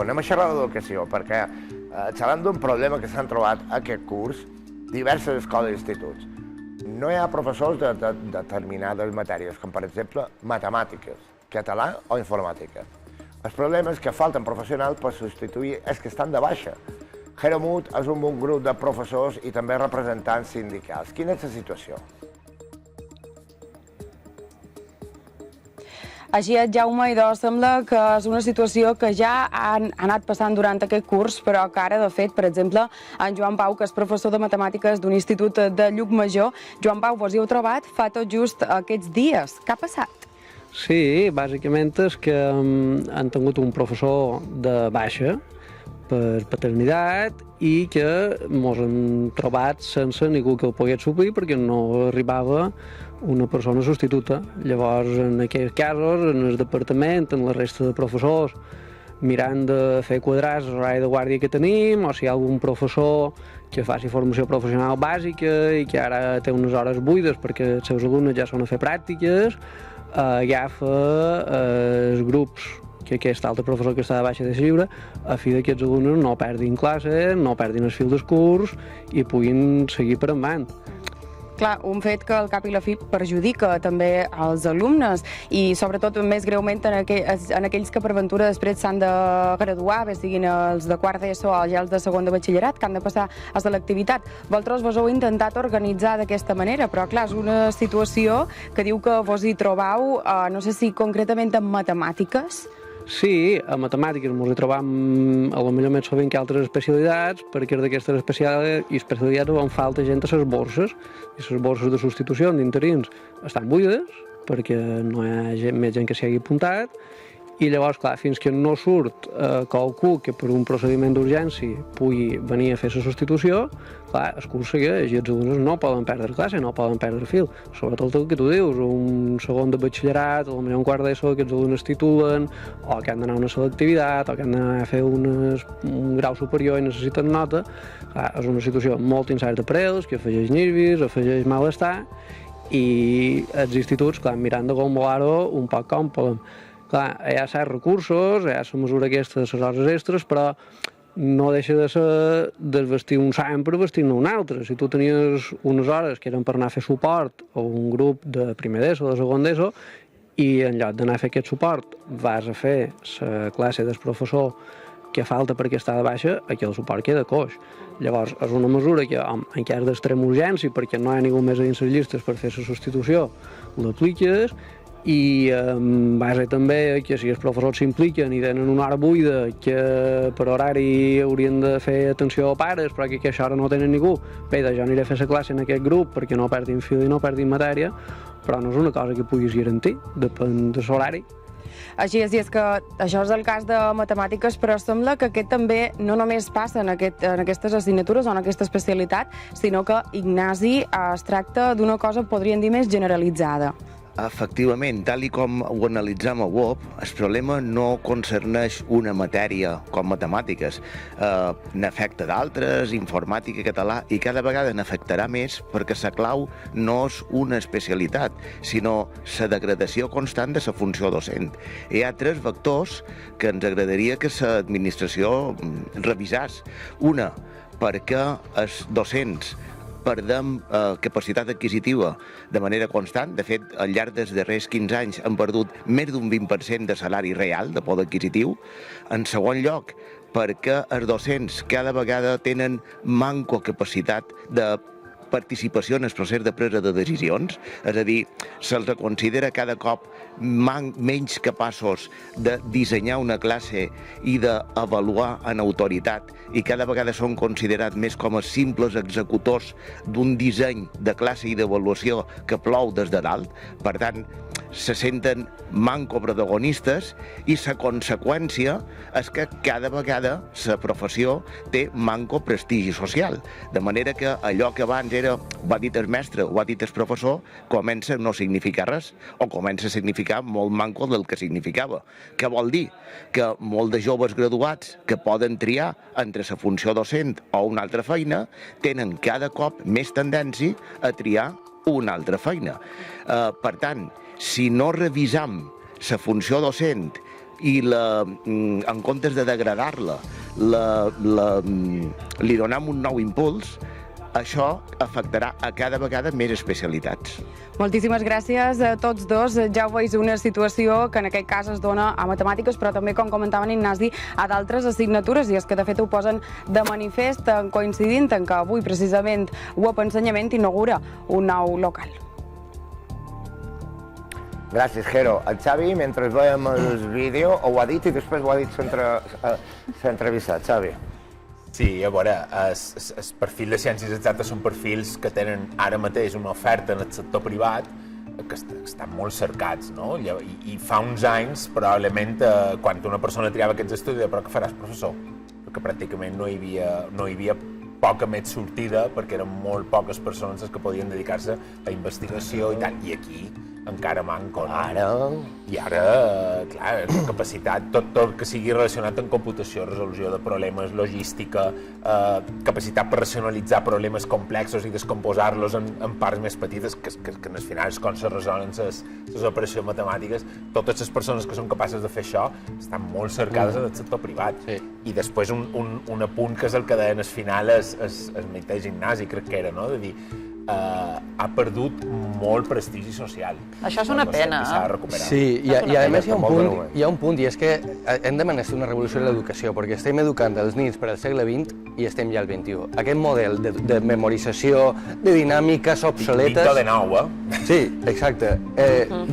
Anem a xerrar d'educació, perquè xerrant d'un problema que s'han trobat aquest curs diverses escoles i instituts. No hi ha professors de determinades matèries, com per exemple matemàtiques, català o informàtica. El problema és que falten professionals per substituir els que estan de baixa. Heromut és un bon grup de professors i també representants sindicals. Quina és la situació? Així és, Jaume, i sembla que és una situació que ja ha anat passant durant aquest curs, però que ara, de fet, per exemple, en Joan Pau, que és professor de matemàtiques d'un institut de Llucmajor. Joan Pau, vos hi heu trobat fa tot just aquests dies. Què ha passat? Sí, bàsicament és que han tingut un professor de baixa per paternitat i que ens hem trobat sense ningú que ho pogués suplir perquè no arribava una persona substituta. Llavors, en aquests casos, en el departament, en la resta de professors, mirant de fer quadrats l'horari de guàrdia que tenim, o si hi ha algun professor que faci formació professional bàsica i que ara té unes hores buides perquè els seus alumnes ja són a fer pràctiques, agafa els grups que aquest altre professor que està de baixa de lliure a fi que aquests alumnes no perdin classe, no perdin el fil del curs i puguin seguir per endavant. Clar, un fet que al cap i la fi perjudica també als alumnes i sobretot més greument en aquells que per ventura després s'han de graduar, bé siguin els de quart d'ESO o ja els de segon de batxillerat, que han de passar a selectivitat. Vosaltres vos heu intentat organitzar d'aquesta manera, però clar, és una situació que diu que vos hi trobau, no sé si concretament en matemàtiques. Sí, a matemàtiques ens hi trobam a lo millor més sovint que altres especialitats, perquè d'aquestes especialitats on falta gent a les borses, i les borses de substitució d'interins estan buides, perquè no hi ha més gent que s'hi hagi apuntat, i llavors, clar, fins que no surt qualcú que per un procediment d'urgència pugui venir a fer la substitució, clar, el curs segueix i els alumnes no poden perdre classe, no poden perdre fil. Sobretot el que tu dius, un segon de batxillerat, potser un quart d'ESO, que els alumnes titulen, o que han d'anar a una selectivitat, o que han d'anar a fer un grau superior i necessiten nota. Clar, és una situació molt incerta per ells, que afegeix nervis, afegeix malestar, i els instituts, clar, mirant de molar-ho un poc com poden. Clar, hi ha certs recursos, hi ha la mesura aquesta de les hores extres, però no deixa de ser desvestir un sant per vestir-ne un altre. Si tu tenies unes hores que eren per anar a fer suport a un grup de primer d'ESO o de segon d'ESO i en lloc d'anar a fer aquest suport vas a fer la classe del professor que falta perquè està de baixa, aquí el suport queda coix. Llavors, és una mesura que en cas d'extrema urgència, perquè no hi ha ningú més a dins les llistes per fer la substitució, l'apliques, i base també que si els professors s'impliquen i tenen una hora buida que per horari haurien de fer atenció a pares però que a aquesta hora no tenen ningú, bé, jo aniré a fer la classe en aquest grup perquè no perdin fil i no perdin matèria, però no és una cosa que puguis garantir, depèn de l'horari. Així és que això és el cas de matemàtiques, però sembla que aquest també no només passa en aquestes assignatures o en aquesta especialitat, sinó que, Ignasi, es tracta d'una cosa, podríem dir, més generalitzada. Efectivament, tal com ho analitzem a UOP, el problema no concerneix una matèria com matemàtiques. N'afecta d'altres, informàtica, català, i cada vegada n'afectarà més perquè la clau no és una especialitat, sinó la degradació constant de la funció docent. Hi ha 3 vectors que ens agradaria que l'administració revisés. Una, perquè els docents perdem capacitat adquisitiva de manera constant. De fet, al llarg dels darrers 15 anys han perdut més d'un 20% de salari real, de poder adquisitiu. En segon lloc, perquè els docents cada vegada tenen manco capacitat de participació en el procés de presa de decisions, és a dir, se'ls considera cada cop menys capaços de dissenyar una classe i d'avaluar en autoritat, i cada vegada són considerats més com a simples executors d'un disseny de classe i d'avaluació que plou des de dalt. Per tant, se senten manco protagonistes i la conseqüència és que cada vegada la professió té manco prestigi social. De manera que allò que abans era, ho ha dit el mestre, ho ha dit el professor, comença a no significar res o comença a significar molt manco del que significava. Què vol dir? Que molts de joves graduats que poden triar entre la funció docent o una altra feina tenen cada cop més tendència a triar una altra feina. Per tant, si no revisam la funció docent i en comptes de degradar-la, li donem un nou impuls, això afectarà a cada vegada més especialitats. Moltíssimes gràcies a tots dos. Ja ho veus, una situació que en aquest cas es dona a matemàtiques, però també, com comentava en Ignasi, a d'altres assignatures, i és que de fet ho posen de manifest, coincidint en que avui precisament UOP Ensenyament inaugura un nou local. Gràcies, Jero. El Xavi, mentre veiem el vídeo, ho ha dit i després ho ha dit l'entrevistat. Xavi. Sí, a veure, el perfil de ciències exactes són perfils que tenen ara mateix una oferta en el sector privat que estan molt cercats, no? I fa uns anys, probablement, quan una persona triava aquests estudis, però què faràs, professor? Perquè pràcticament no hi havia poca més sortida, perquè eren molt poques persones les que podien dedicar-se a investigació i tal, i aquí encara manco, no? I ara, clar, la capacitat, tot el que sigui relacionat amb computació, resolució de problemes, logística, capacitat per racionalitzar problemes complexos i descomposar-los en parts més petites, que en el final és com se resolen les operacions matemàtiques. Totes les persones que són capaces de fer això estan molt cercades en el sector privat. I després un apunt que és el que deien al final el mateix Ignasi, crec que era, no? De dir, ha perdut molt prestigi social. Això és una pena. Sí, i a més hi ha un punt, i és que hem de menester una revolució en l'educació, perquè estem educant els nens per al segle XX i estem ja al XXI. Aquest model de memorització, de dinàmiques obsoletes... Pinta de nou, Sí, exacte.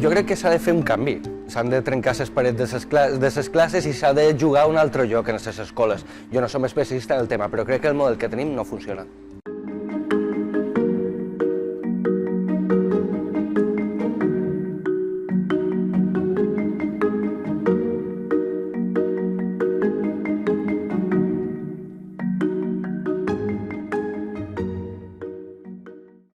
Jo crec que s'ha de fer un canvi. S'han de trencar les parets de les classes i s'ha de jugar a un altre lloc en les escoles. Jo no som especialista en el tema, però crec que el model que tenim no funciona.